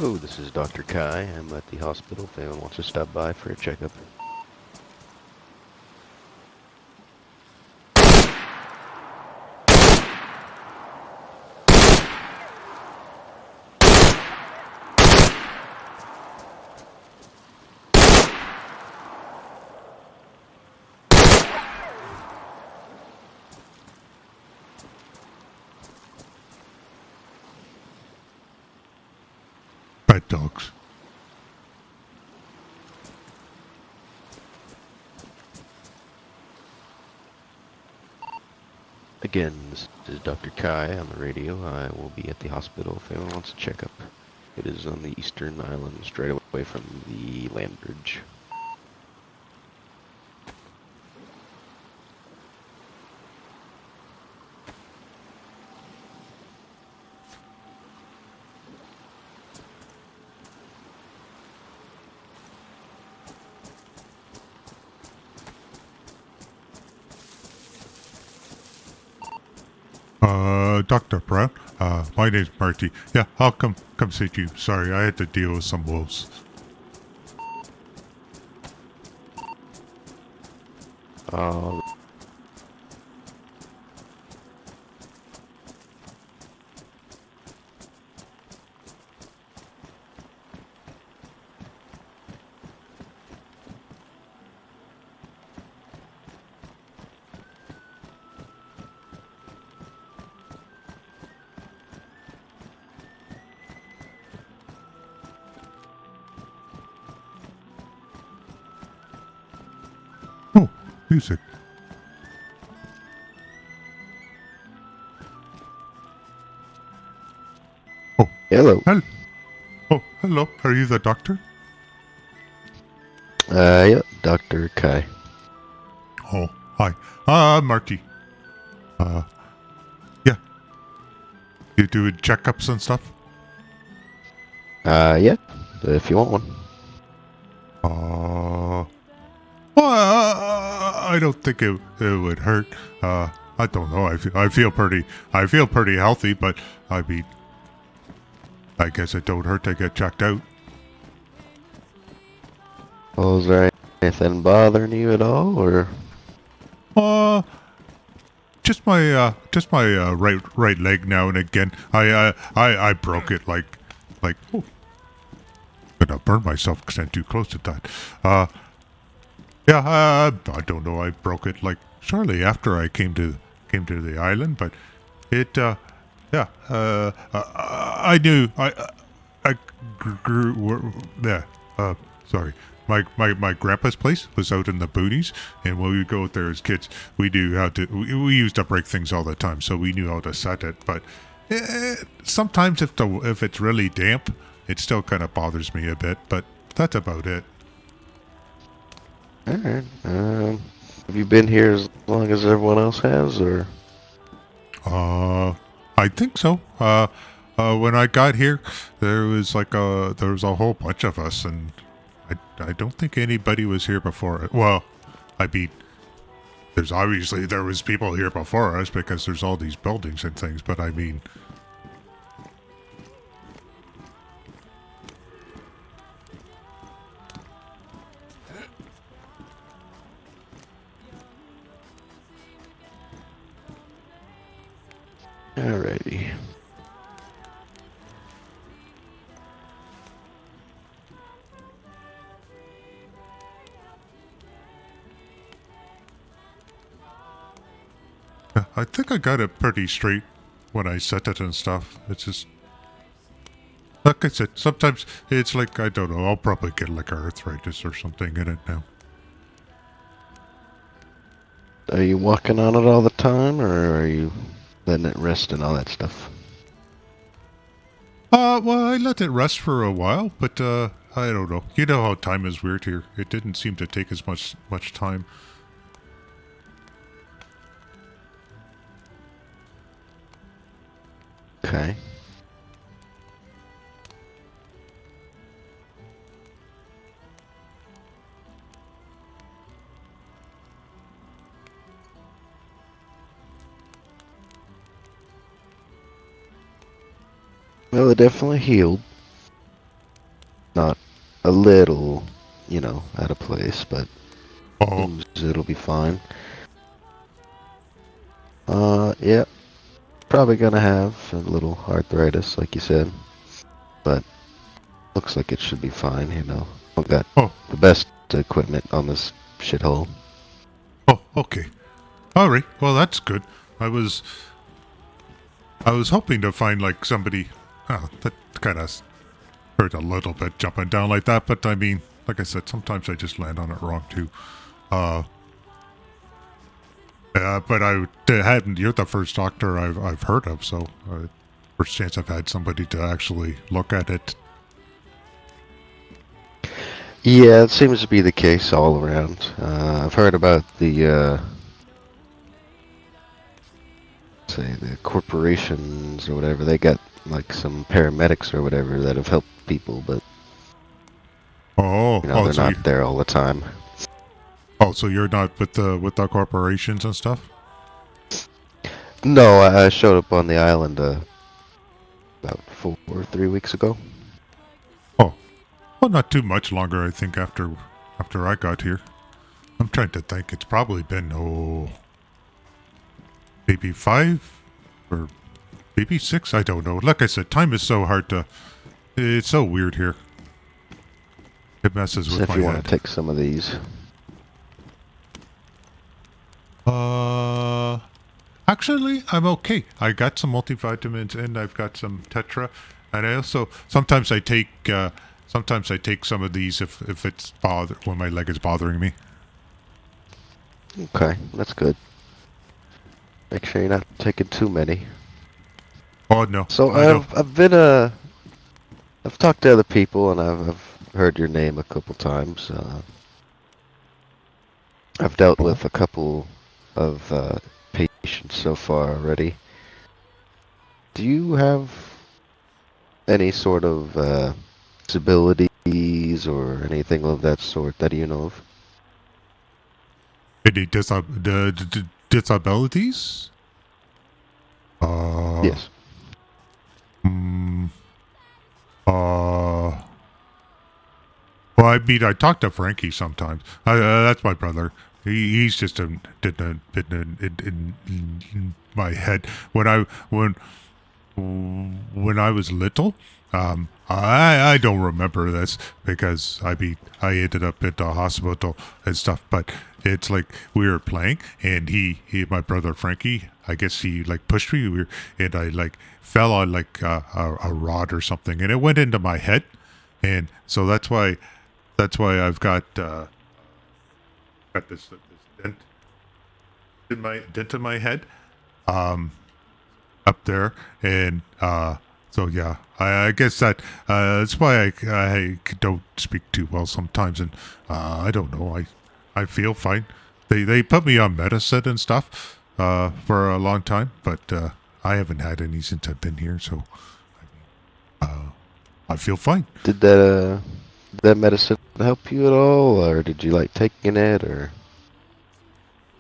Oh, this is Dr. Kai. I'm at the hospital if anyone wants to stop by for a checkup. Bad dogs. Again, this is Dr. Kai on the radio. I will be at the hospital if anyone wants to check up. It is on the eastern island, straight away from the land bridge. Dr. Brown, my name's Marty. Yeah, I'll come see you. Sorry, I had to deal with some wolves. Uh, Oh, music. Oh, hello. Hello. Are you the doctor? Yeah, Dr. Kai. Oh, hi. Marty. Yeah. You do checkups and stuff? Yeah, if you want one. Well, I don't think it would hurt. I don't know. I feel pretty healthy, but I mean, I guess it don't hurt to get checked out. Well, is there anything bothering you at all, or? Just my right leg now and again. I broke it like oh, I'm gonna burn myself because I'm too close to that. Yeah, I don't know. I broke it like shortly after I came to the island, but it yeah, I knew I grew yeah. Sorry. My grandpa's place was out in the boonies, and when we would go out there as kids, we knew how to. We used to break things all the time, so we knew how to set it. But sometimes, if it's really damp, it still kind of bothers me a bit. But that's about it. Alright, have you been here as long as everyone else has, or? I think so. When I got here, there was a whole bunch of us, and I don't think anybody was here before. Well, I mean, there was people here before us because there's all these buildings and things, but I mean. Alrighty. I think I got it pretty straight when I set it and stuff. It's just, like I said, sometimes it's like, I don't know, I'll probably get like arthritis or something in it now. Are you walking on it all the time, or are you letting it rest and all that stuff? Well, I let it rest for a while, but, I don't know. You know how time is weird here. It didn't seem to take as much time. Okay. Well, it definitely healed. a little, out of place, but Oh, seems it'll be fine. Yeah, probably gonna have a little arthritis, like you said, but looks like it should be fine. I've got oh, the best equipment on this shithole. oh, okay. All right. Well, that's good. I was hoping to find like somebody. Oh, that kind of hurt a little bit jumping down like that, but I mean, like I said, sometimes I just land on it wrong too. Uh, but I hadn't. You're the first doctor I've heard of, so first chance I've had somebody to actually look at it. Yeah, it seems to be the case all around. I've heard about the say the corporations or whatever. They got like some paramedics or whatever that have helped people, but Oh, oh, they're so you, not there all the time. so you're not with the corporations and stuff. No, I showed up on the island about 3 weeks ago. Oh, well, not too much longer, I think, after I got here. I'm trying to think. It's probably been maybe 5 or maybe 6. I don't know. Like I said, time is so hard to. It's so weird here. It messes So with if my you want head. to take some of these. Actually, I'm okay. I got some multivitamins and I've got some Tetra, and I also sometimes I take some of these if it's when my leg is bothering me. Okay, that's good. Make sure you're not taking too many. Oh no, So I don't. I've talked to other people and I've heard your name a couple times. I've dealt Oh, with a couple of patients so far already. Do you have any sort of disabilities or anything of that sort that you know of? any disabilities? Uh, Yes. mm, uh. Well, I mean, I talk to Frankie sometimes. That's my brother. He's just in my head when I was little. I don't remember this because I ended up at the hospital and stuff. But it's like we were playing, and my brother Frankie, I guess he like pushed me, and I like fell on like a rod or something, and it went into my head, and so that's why I've got this dent in my head. Um, up there, and so yeah, I guess that's why I don't speak too well sometimes, and I don't know, I feel fine. They put me on medicine and stuff for a long time, but I haven't had any since I've been here, so I feel fine. Did that medicine help you at all, or did you like taking it, or?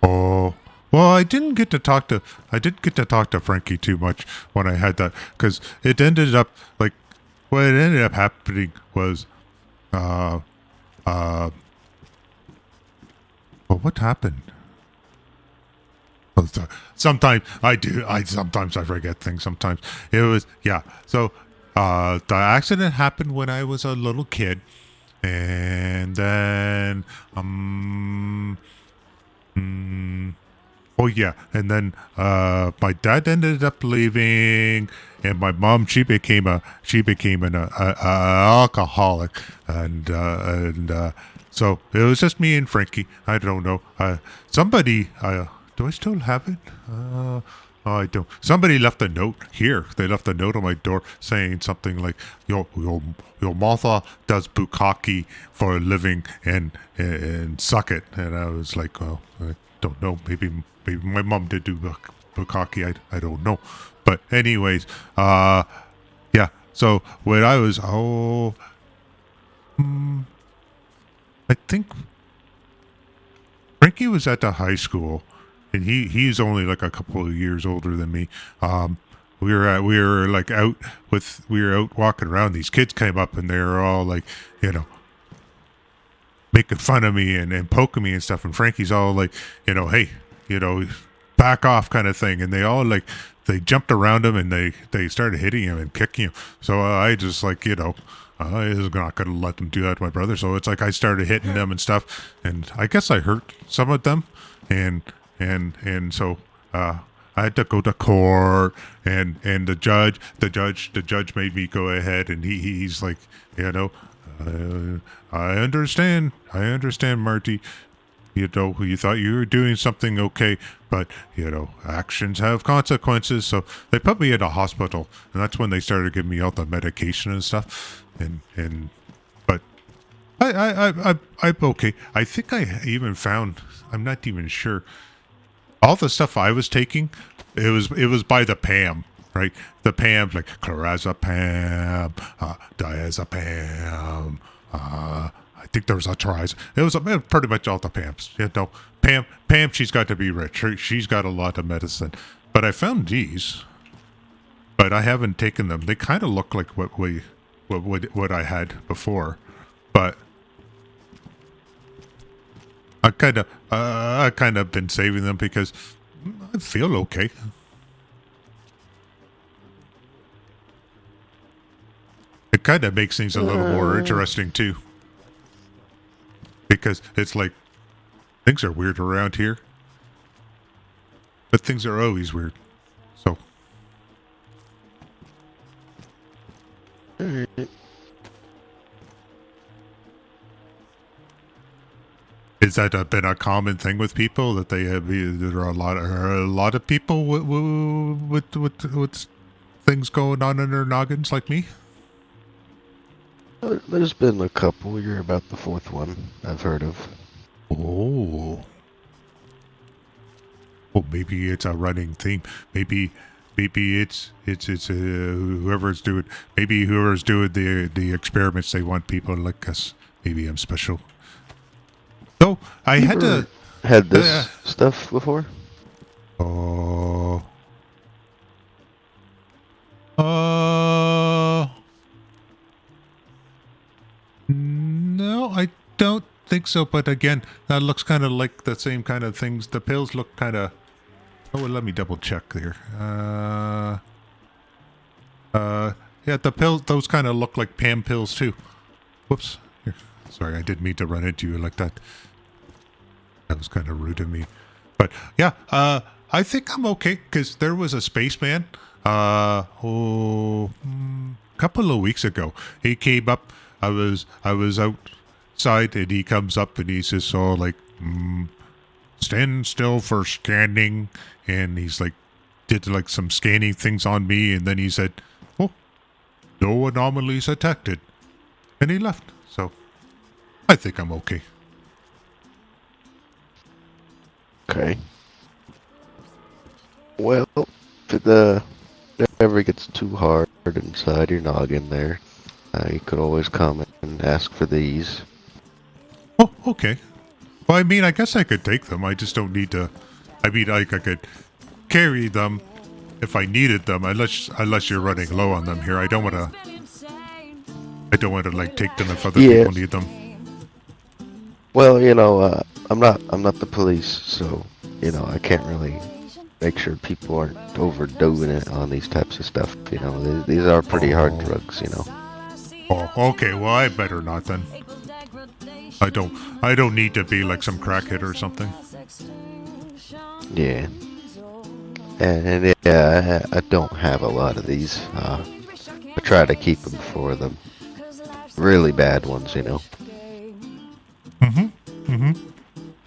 Oh, well, I didn't get to talk to Frankie too much when I had that, because it ended up like what ended up happening was uh uh well, what happened? Oh, sometimes I do. Sometimes I forget things. Sometimes it was yeah. So the accident happened when I was a little kid, and then mm, oh yeah, and then my dad ended up leaving, and my mom she became a alcoholic, and so it was just me and Frankie. I don't know. Somebody do I still have it? I don't. Somebody left a note here. They left a note on my door saying something like, "Your Martha does bukkake for a living, and suck it." And I was like, "Well, I don't know. Maybe my mom did do bukkake. I don't know." But anyways, yeah. So when I was I think Frankie was at the high school, and he's only like a couple of years older than me. We were like we were out walking around. These kids came up, and they were all like, making fun of me and poking me and stuff. And Frankie's all like, hey, back off kind of thing. And they all like, they jumped around him and they started hitting him and kicking him. So I just like, I was not going to let them do that to my brother. So it's like I started hitting them and stuff. And I guess I hurt some of them. And so I had to go to court, and the judge made me go ahead, and he's like, I understand, Marty. You thought you were doing something okay, but actions have consequences. So they put me in a hospital, and that's when they started giving me all the medication and stuff. But I'm okay. I think I even found, I'm not even sure, all the stuff I was taking, it was by the PAM, right? The PAM, like clorazepam, diazepam, I think there was a tris. It was pretty much all the PAMs. Pam, she's got to be rich. She's got a lot of medicine. But I found these, but I haven't taken them. They kind of look like what I had before, but I kind of been saving them because I feel okay. It kind of makes things a little more interesting too, because it's like things are weird around here, but things are always weird. So. All right. Is that been a common thing with people that there are a lot of people with things going on in their noggins like me? There's been a couple. You're about the fourth one I've heard of. Oh. Well, maybe it's a running theme. Maybe it's whoever's doing the experiments, they want people like us. Maybe I'm special. So I You had to had this stuff before. Oh. No, I don't think so. But again, that looks kind of like the same kind of things. The pills look kind of. Oh, well, let me double check there. Yeah, the pills. Those kind of look like Pam pills too. Whoops. Here. Sorry, I didn't mean to run into you like that. That was kind of rude of me. But yeah, I think I'm okay because there was a spaceman. Couple of weeks ago, he came up. I was outside, and he comes up and he says, "So like, stand still for scanning." And he's like, did like some scanning things on me, and then he said, "Oh, no anomalies detected," and he left. So, I think I'm okay. Okay. Well, if it ever gets too hard inside your noggin there, you could always come and ask for these. Oh, okay. Well, I mean, I guess I could take them. I just don't need to. I mean, like I could carry them if I needed them, unless you're running low on them here. I don't want to like take them if other people need them. Well, I'm not the police, so I can't really make sure people aren't overdoing it on these types of stuff. These are pretty hard drugs. Oh, okay. Well, I better not then. I don't need to be like some crackhead or something. Yeah. And yeah, I don't have a lot of these. I try to keep them for the really bad ones,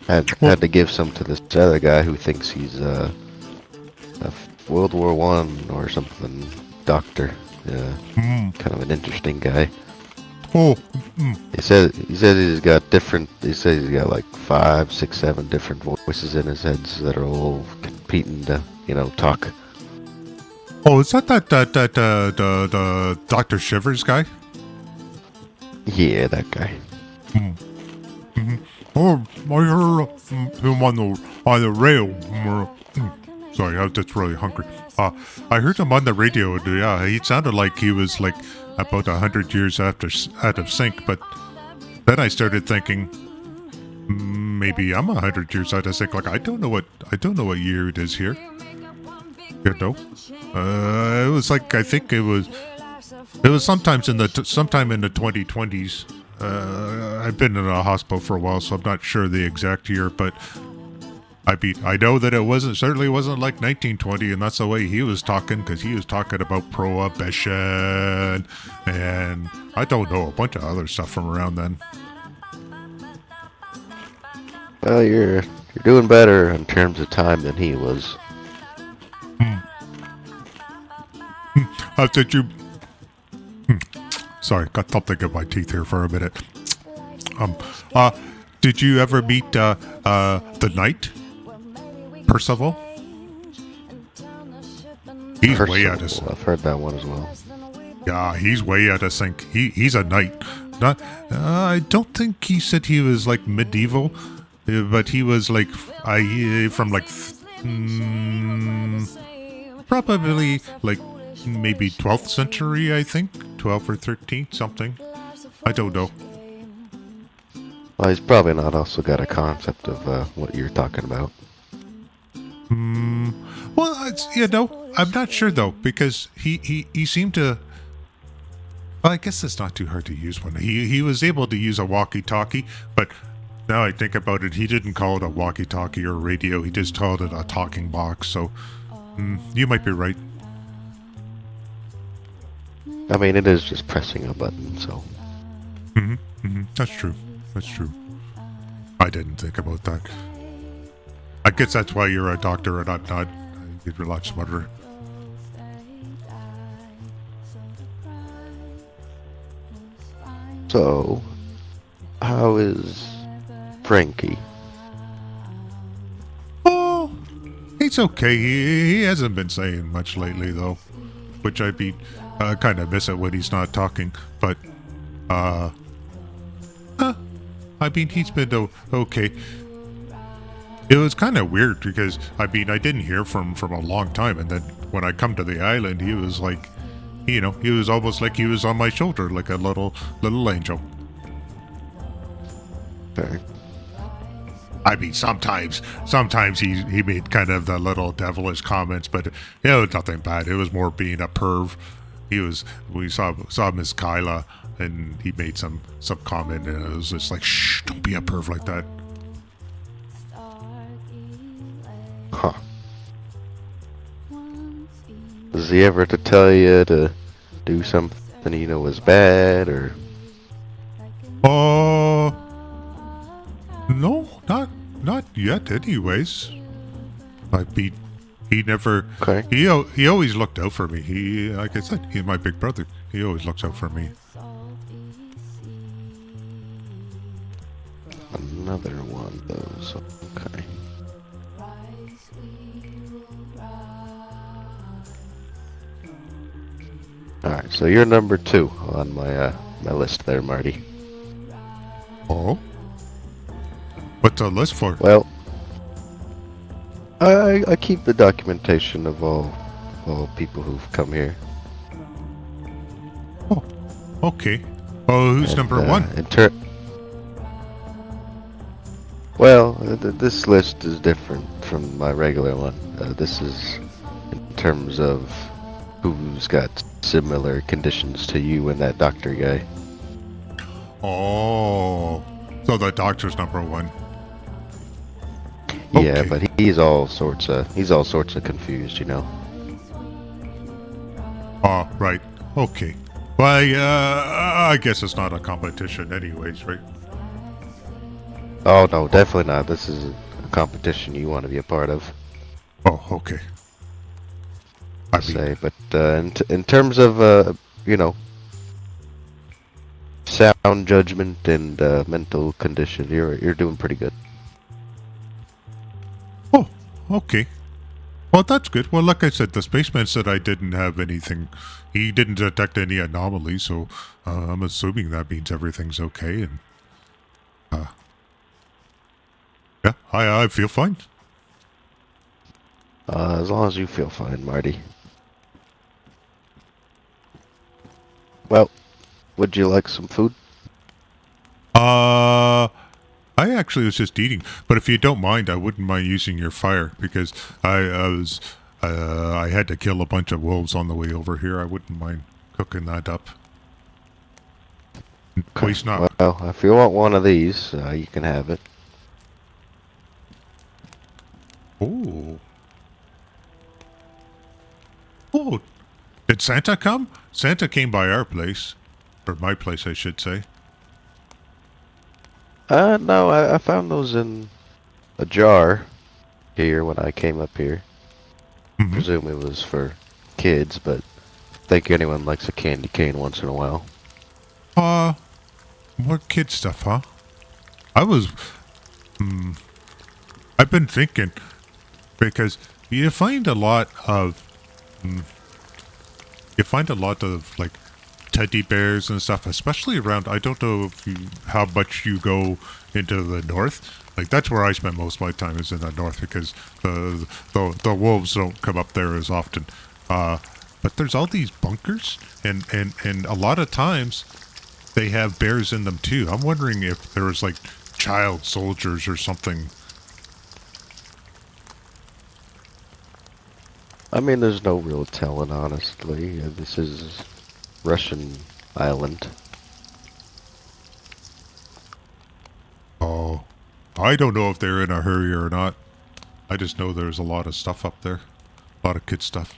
Had to give some to this other guy who thinks he's a World War One or something doctor. Kind of an interesting guy. Oh. He says he's got different. He says he's got like 5, 6, 7 different voices in his heads that are all competing to, talk. Oh, is that the Dr. Shivers guy? Yeah, that guy. Oh, I heard him on the rail. Sorry, I was just really hungry. I heard him on the radio. Yeah, he sounded like he was like about 100 years out of sync. But then I started thinking, Maybe I'm 100 years out of sync. Like I don't know what year it is here. You know, it was like I think it was sometime in the 2020s. I've been in a hospital for a while, so I'm not sure the exact year, but I know that it certainly wasn't like 1920, and that's the way he was talking, because he was talking about prohibition, and I don't know, a bunch of other stuff from around then. Well, you're doing better in terms of time than he was. Did you? Sorry, got something in my teeth here for a minute. Um, uh, did you ever meet the knight, Percival? He's way out of sync. I've heard that one as well. Yeah, he's way out of sync. He's a knight. Not, I don't think he said he was like medieval, but he was like from like probably like maybe 12th century, I think, 12th or 13th, something. I don't know. Well, he's probably not also got a concept of what you're talking about. Well, I'm not sure though, because he seemed to. Well, I guess it's not too hard to use one. He was able to use a walkie-talkie, but now I think about it, he didn't call it a walkie-talkie or radio. He just called it a talking box. So, you might be right. I mean, it is just pressing a button, so. That's true. That's true. I didn't think about that. I guess that's why you're a doctor and I'm not. You're a lot smarter. So, how is Frankie? Oh, he's okay. He hasn't been saying much lately, though. Which I'd be kind of miss it when he's not talking. But, I mean, he's been okay. It was kind of weird because, I mean, I didn't hear from a long time. And then when I come to the island, he was like, he was almost like he was on my shoulder, like a little angel. Okay. I mean, sometimes he made kind of the little devilish comments, but it was nothing bad. It was more being a perv. We saw Miss Kyla, and he made some comment, and it was just like, shh, don't be a perv like that. Huh. Was he ever to tell you to do something you know was bad, or? No, not yet. Anyways, I mean, he never. Okay. He always looked out for me. He, like I said, he's my big brother. He always looks out for me. Another one of those. Okay. Alright, so you're number 2 on my my list there, Marty. Oh, what's the list for? Well, I keep the documentation of all people who've come here. Oh, okay. Oh, who's number 1? Well, this list is different from my regular one. This is in terms of who's got similar conditions to you and that doctor guy. Oh, so the doctor's number 1. Yeah, Okay. but he's all sorts of confused, you know. Oh, right. Okay. Well, I guess it's not a competition anyways, right? Oh no, definitely not. This is a competition you want to be a part of. Oh, okay. I Say, but in terms of you know, sound judgment and mental condition, you're doing pretty good. Oh, okay. Well, that's good. Well, like I said, the spaceman said I didn't have anything. He didn't detect any anomalies, so I'm assuming that means everything's okay. And yeah, I feel fine. As long as you feel fine, Marty. Well, would you like some food? I actually was just eating, but if you don't mind, I wouldn't mind using your fire because I had to kill a bunch of wolves on the way over here. I wouldn't mind cooking that up. Waste not. Well, if you want one of these, you can have it. Oh. Oh, did Santa come? Santa came by our place. Or my place, I should say. No, I found those in a jar here when I came up here. Mm-hmm. Presume it was for kids, but I think anyone likes a candy cane once in a while. More kid stuff, huh? I was... I've been thinking, because you find a lot of... you find a lot of, like, teddy bears and stuff, especially around... I don't know if how much you go into the north. Like, that's where I spend most of my time is in the north, because the wolves don't come up there as often. But there's all these bunkers, and a lot of times they have bears in them too. I'm wondering if there was like child soldiers or something. I mean, there's no real telling, honestly. This is Russian island. Oh, I don't know if they're in a hurry or not. I just know there's a lot of stuff up there. A lot of kid stuff.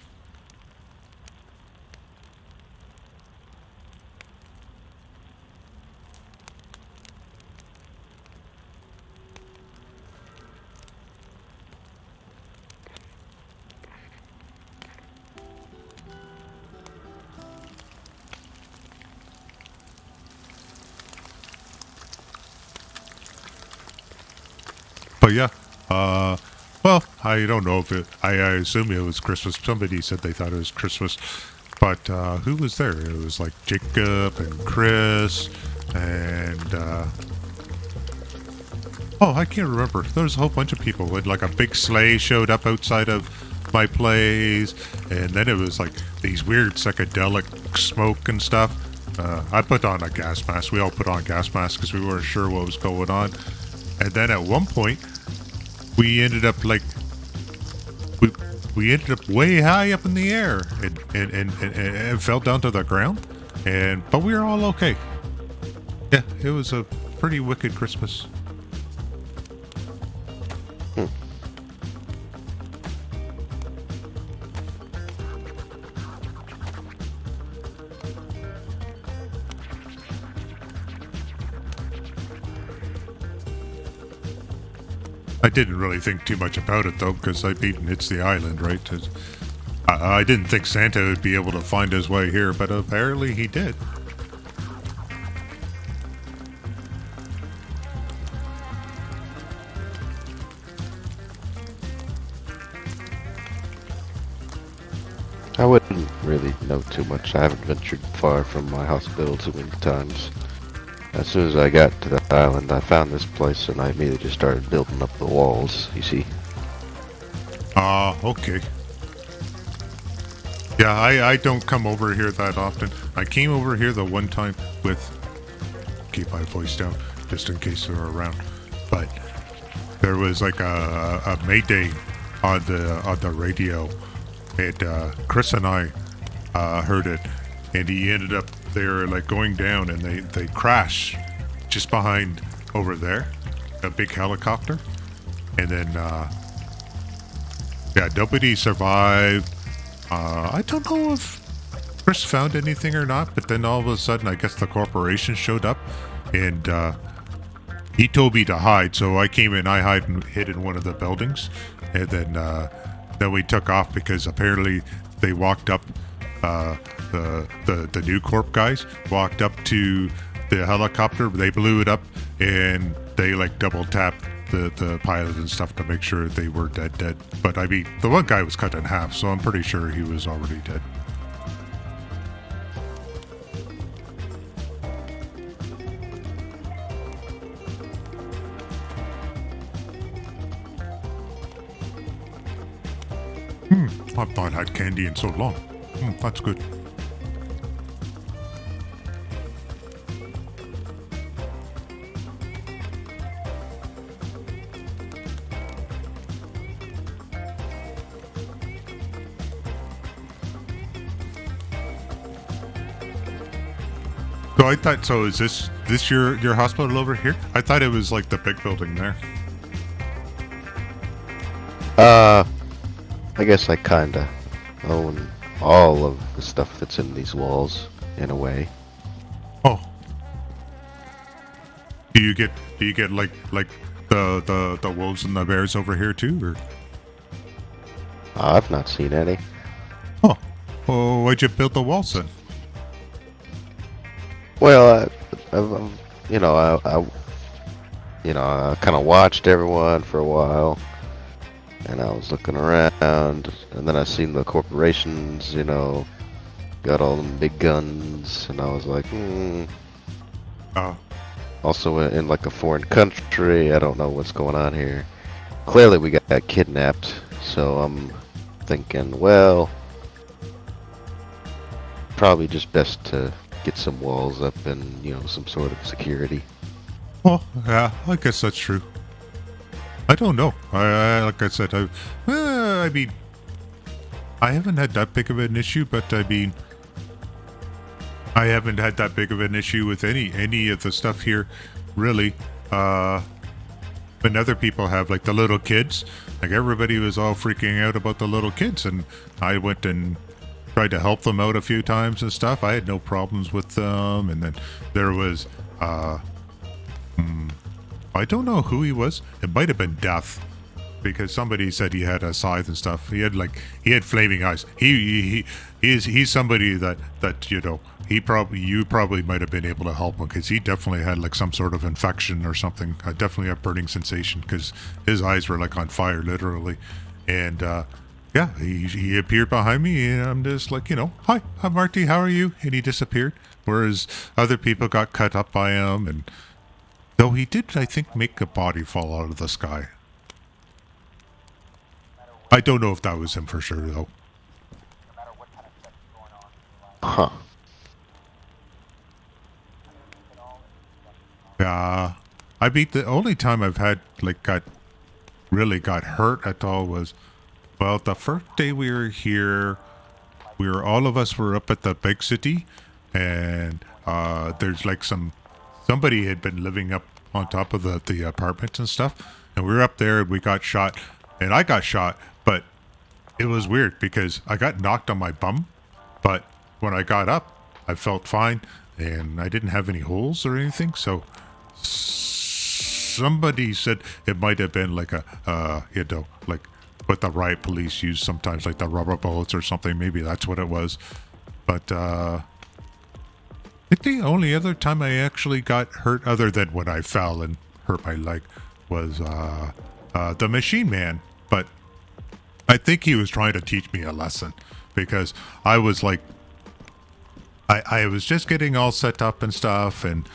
But yeah, well, I don't know if I assume it was Christmas. Somebody said they thought it was Christmas. But, who was there? It was like Jacob and Chris and, oh, I can't remember. There was a whole bunch of people. Like a big sleigh showed up outside of my place. And then it was like these weird psychedelic smoke and stuff. I put on a gas mask. We all put on gas masks because we weren't sure what was going on. And then at one point, we ended up like we ended up way high up in the air and fell down to the ground. But we were all okay. Yeah, it was a pretty wicked Christmas. I didn't really think too much about it though, because I mean, it's the island, right? I didn't think Santa would be able to find his way here, but apparently he did. I wouldn't really know too much. I haven't ventured far from my hospital too many times. As soon as I got to the island, I found this place and I immediately just started building up the walls, you see. Okay. Yeah, I don't come over here that often. I came over here the one time with... Keep my voice down, just in case they're around. But there was like a Mayday on the radio. And Chris and I heard it. And he ended up there like going down and they crashed just behind over there. A big helicopter. And then yeah, nobody survived. I don't know if Chris found anything or not, but then all of a sudden I guess the corporation showed up and he told me to hide, so I came in, I hid in one of the buildings, and then we took off because apparently they walked up, the New Corp guys walked up to the helicopter, they blew it up, and they like double tapped the pilot and stuff to make sure they were dead. But I mean, the one guy was cut in half, so I'm pretty sure he was already dead. I've not had candy in so long. That's good. So I thought, so is this your hospital over here? I thought it was like the big building there. I guess I kinda own all of the stuff that's in these walls, in a way. Oh. Do you get like the wolves and the bears over here too, or? I've not seen any. Oh. Oh, why'd you build the walls then? Well, I kind of watched everyone for a while, and I was looking around, and then I seen the corporations, got all them big guns, and I was like, Oh. Also in like a foreign country, I don't know what's going on here. Clearly we got kidnapped, so I'm thinking, well, probably just best to get some walls up and, some sort of security. Oh, yeah, I guess that's true. I don't know. I like I said, I mean, I haven't had that big of an issue, but I mean, I haven't had that big of an issue with any of the stuff here, really. But other people have, like the little kids. Like everybody was all freaking out about the little kids, and I went and tried to help them out a few times and stuff. I had no problems with them, and then there was, I don't know who he was. It might have been Death, because somebody said he had a scythe and stuff. He had flaming eyes. He's somebody that you probably might have been able to help him, because he definitely had like some sort of infection or something. Definitely a burning sensation, because his eyes were like on fire, literally. And yeah, he appeared behind me, and I'm just like, hi, I'm Marty, how are you? And he disappeared. Whereas other people got cut up by him, and though he did, I think, make a body fall out of the sky. I don't know if that was him for sure, though. Huh. Yeah. I beat the only time I've had, like, really got hurt at all was, well, the first day we were here, all of us were up at the big city, and there's like somebody had been living up on top of the apartments and stuff, and we were up there and we got shot, and I got shot, but it was weird because I got knocked on my bum, but when I got up, I felt fine, and I didn't have any holes or anything, so somebody said it might have been like like what the riot police use sometimes, like the rubber bullets or something. Maybe that's what it was. But I think the only other time I actually got hurt, other than when I fell and hurt my leg, was the Machine Man. But I think he was trying to teach me a lesson, because I was like, I was just getting all set up and stuff, and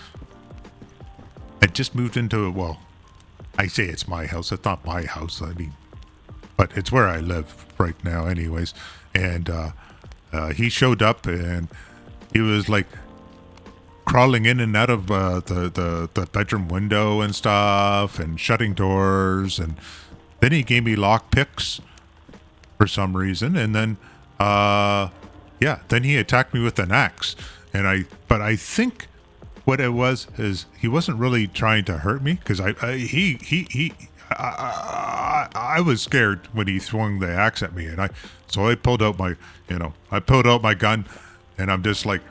I just moved into, well, I say it's my house. It's not my house. I mean, but it's where I live right now anyways. And he showed up, and he was like crawling in and out of the bedroom window and stuff, and shutting doors. And then he gave me lock picks for some reason. And then, then he attacked me with an axe. And I think what it was is he wasn't really trying to hurt me, because I was scared when he swung the axe at me, and I pulled out my gun, and I'm just like,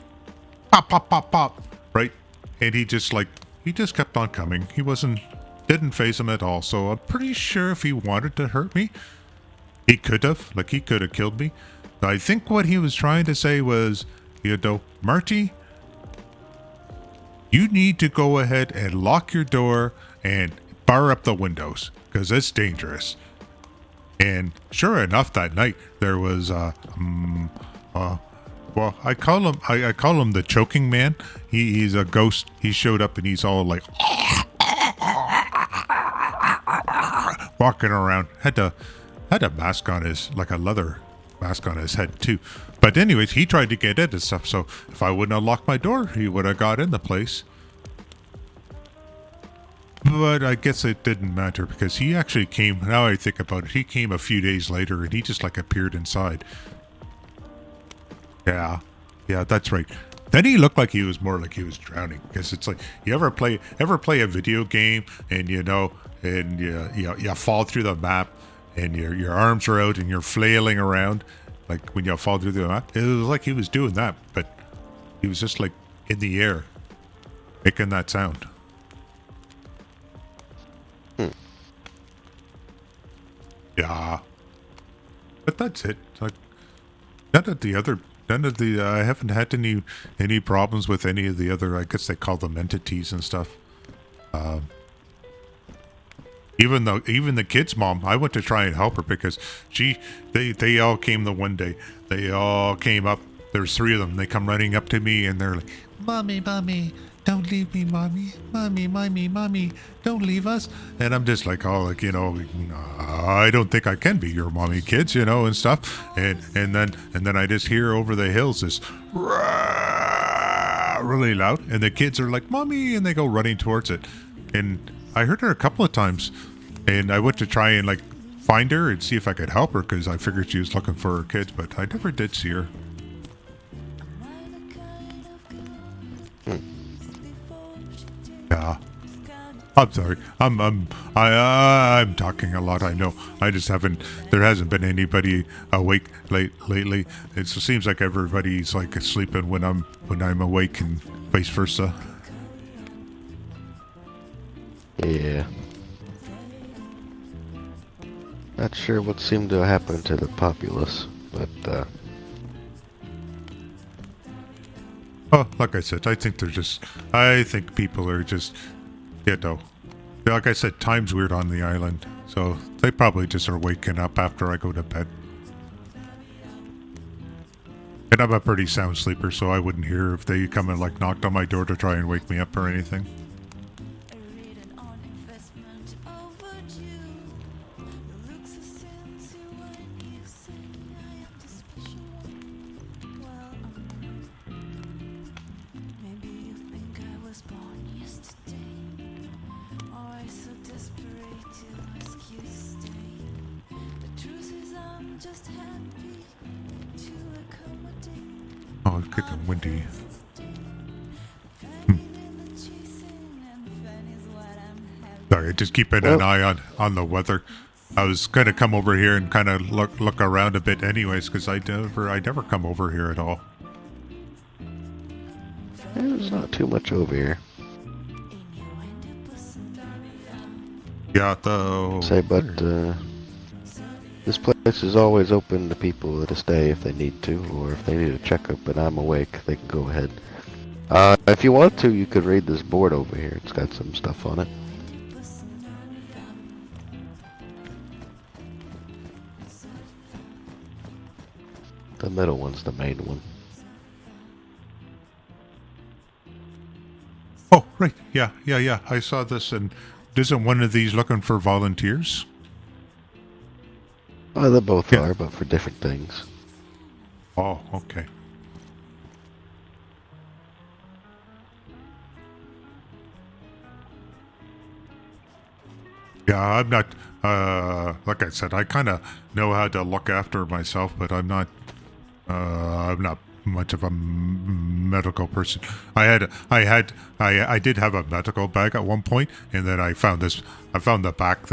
pop, pop, pop, pop, right? And he just kept on coming. Didn't phase him at all. So I'm pretty sure if he wanted to hurt me, he could have killed me. I think what he was trying to say was, Marty, you need to go ahead and lock your door and bar up the windows, because it's dangerous. And sure enough, that night there was well, I call him the choking man. He's a ghost. He showed up and he's all like walking around. Had a mask on his, like a leather mask on his head too. But anyways, he tried to get into stuff, so if I wouldn't have locked my door, he would have got in the place. But I guess it didn't matter, because he actually came, now I think about it, he came a few days later, and he just like appeared inside. Yeah, that's right. Then he looked like he was more like he was drowning, because it's like, you ever play a video game and and you fall through the map and your arms are out and you're flailing around like when you fall through the map. It was like he was doing that, but he was just like in the air making that sound. Yeah, but that's it. Like, none of the I haven't had any problems with any of the other, I guess they call them entities and stuff. Even the kid's mom, I went to try and help her because they all came the one day. They all came up. There's 3 of them. They come running up to me and they're like, "Mommy, mommy, don't leave me, mommy, mommy, mommy, mommy, don't leave us." And I'm just like, oh, like, I don't think I can be your mommy, kids, and stuff. And then I just hear over the hills this really loud, and the kids are like, "Mommy," and they go running towards it. And I heard her a couple of times, and I went to try and like find her and see if I could help her because I figured she was looking for her kids, but I never did see her. Yeah, I'm sorry. I'm talking a lot. I know. I just haven't. There hasn't been anybody awake lately. It seems like everybody's like sleeping when I'm awake, and vice versa. Yeah. Not sure what seemed to happen to the populace, but Oh, like I said, I think people are just, like I said, time's weird on the island, so they probably just are waking up after I go to bed. And I'm a pretty sound sleeper, so I wouldn't hear if they come and like knocked on my door to try and wake me up or anything. Oh, it's getting windy. Sorry, just keeping an eye on the weather. I was gonna come over here and kind of look around a bit, anyways, because I never come over here at all. there's not too much over here. Yeah, though. But this place is always open to people to stay if they need to, or if they need a checkup and I'm awake, they can go ahead. If you want to, you could read this board over here. It's got some stuff on it. The middle one's the main one. Oh, right. Yeah. I saw this, and isn't one of these looking for volunteers? Oh, they both Yeah. are, but for different things. Oh, okay. Yeah, I'm not, like I said, I kind of know how to look after myself, but I'm not much of a medical person. I did have a medical bag at one point, and then I found the pack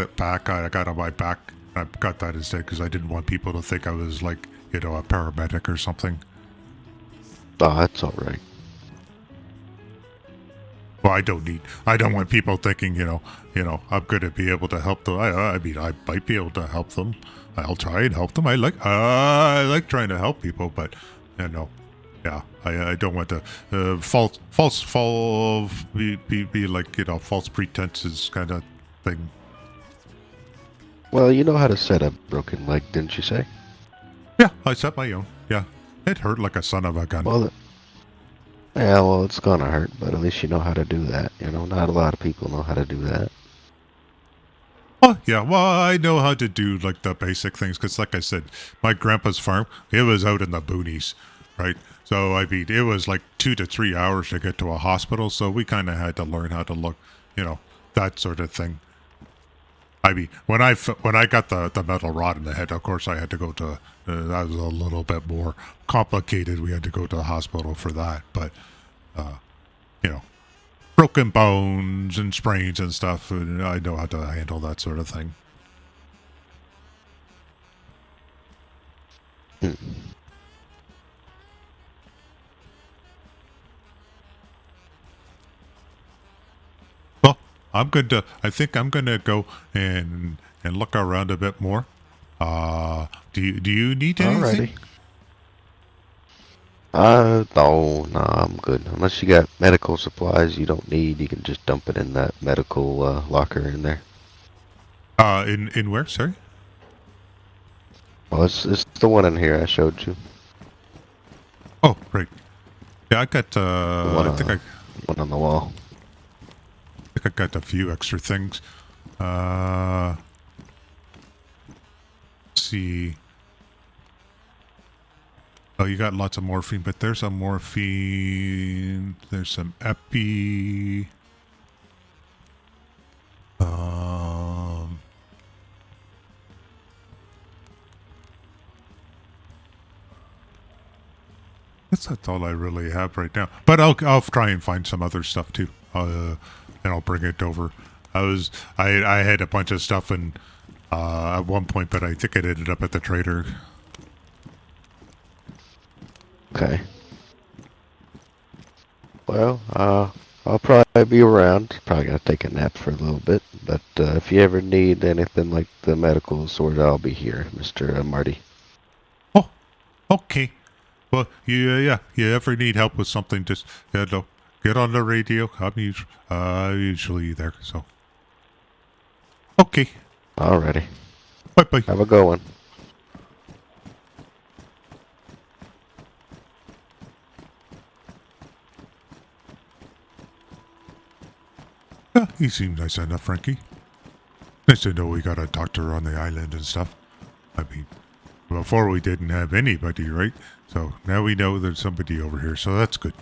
I got on my back. I got that instead because I didn't want people to think I was like, a paramedic or something. Oh, that's alright. Well, I don't want people thinking, I'm going to be able to help them. I mean, I might be able to help them. I'll try and help them. I like trying to help people, but, yeah, I don't want to, be like, false pretenses kind of thing. Well, you know how to set a broken leg, didn't you say? Yeah, I set my own. Yeah, it hurt like a son of a gun. Well, it's gonna hurt, but at least you know how to do that. Not a lot of people know how to do that. Oh, yeah, well, I know how to do, like, the basic things, because, like I said, my grandpa's farm, it was out in the boonies, right? So, I mean, it was, like, 2 to 3 hours to get to a hospital, so we kind of had to learn how to look, that sort of thing. I mean, when I got the metal rod in the head, of course, I had to go to, that was a little bit more complicated. We had to go to the hospital for that, but you know, broken bones and sprains and stuff. And I know how to handle that sort of thing. Hmm. Well, I think I'm going to go and look around a bit more. Do you need anything? Alrighty. No, I'm good. Unless you got medical supplies you don't need, you can just dump it in that medical locker in there. In where? Sorry. Well, it's the one in here I showed you. Oh, right. Yeah, I got. The one, I one on the wall. think I got a few extra things. Let's see. Oh, you got lots of morphine, but there's a morphine. There's some epi. Guess that's all I really have right now. But I'll try and find some other stuff too. And I'll bring it over. I had a bunch of stuff and at one point, but I think it ended up at the trader. Okay. Well, I'll probably be around. Probably gonna take a nap for a little bit. But if you ever need anything like the medical sort, I'll be here, Mr. Marty. Oh, okay. Well, yeah. You ever need help with something, just get on the radio. I'm usually there. So, okay. Alrighty. Bye. Have a good one. Yeah, he seems nice enough, Frankie. Nice to know we got a doctor on the island and stuff. I mean, before we didn't have anybody, right? So now we know there's somebody over here, so that's good.